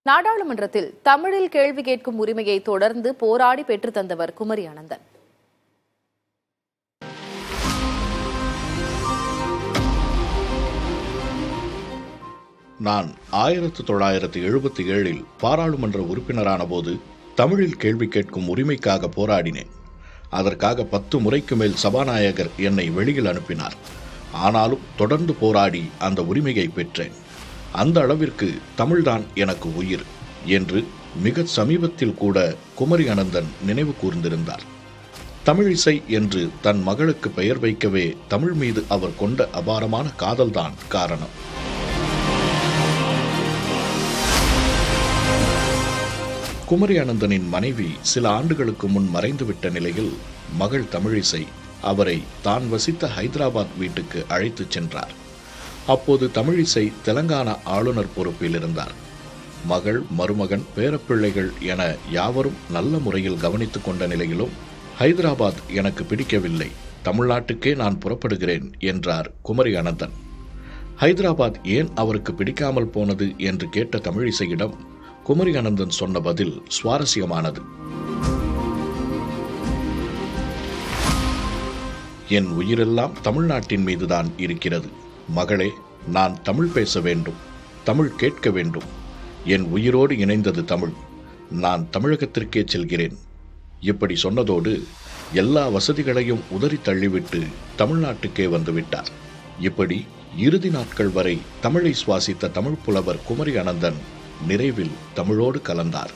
நாடாளுமன்றத்தில் தமிழில் கேள்வி கேட்கும் உரிமையை தொடர்ந்து போராடி பெற்று தந்தவர் குமரி அனந்தன். நான் 1977 பாராளுமன்ற உறுப்பினரான போது தமிழில் கேள்வி கேட்கும் உரிமைக்காக போராடினேன். அதற்காக 10 முறைக்கு மேல் சபாநாயகர் என்னை வெளியில் அனுப்பினார். ஆனாலும் தொடர்ந்து போராடி அந்த உரிமையை பெற்றேன். அந்த அளவிற்கு தமிழ்தான் எனக்கு உயிர் என்று மிக சமீபத்தில் கூட குமரி அனந்தன் நினைவு கூர்ந்திருந்தார். தமிழிசை என்று தன் மகளுக்கு பெயர் வைக்கவே தமிழ் மீது அவர் கொண்ட அபாரமான காதல்தான் காரணம். குமரி அனந்தனின் மனைவி சில ஆண்டுகளுக்கு முன் மறைந்துவிட்ட நிலையில் மகள் தமிழிசை அவரை தான் வசித்த ஹைதராபாத் வீட்டுக்கு அழைத்துச் சென்றார். அப்போது தமிழிசை தெலங்கானா ஆளுநர் பொறுப்பில் இருந்தார். மகள், மருமகன், பேரப்பிள்ளைகள் என யாவரும் நல்ல முறையில் கவனித்துக் கொண்ட நிலையிலும் ஹைதராபாத் எனக்கு பிடிக்கவில்லை, தமிழ்நாட்டுக்கே நான் புறப்படுகிறேன் என்றார் குமரி அனந்தன். ஹைதராபாத் ஏன் அவருக்கு பிடிக்காமல் போனது என்று கேட்ட தமிழிசையிடம் குமரி அனந்தன் சொன்ன பதில் சுவாரஸ்யமானது. என் உயிரெல்லாம் தமிழ்நாட்டின் மீதுதான் இருக்கிறது. மகளே, நான் தமிழ் பேச வேண்டும், தமிழ் கேட்க வேண்டும். என் உயிரோடு இணைந்தது தமிழ். நான் தமிழகத்திற்கே செல்கிறேன். இப்படி சொன்னதோடு எல்லா வசதிகளையும் உதறி தள்ளிவிட்டு தமிழ்நாட்டுக்கே வந்துவிட்டார். இப்படி இறுதி நாட்கள் வரை தமிழை சுவாசித்த தமிழ் புலவர் குமரி அனந்தன் நிறைவில் தமிழோடு கலந்தார்.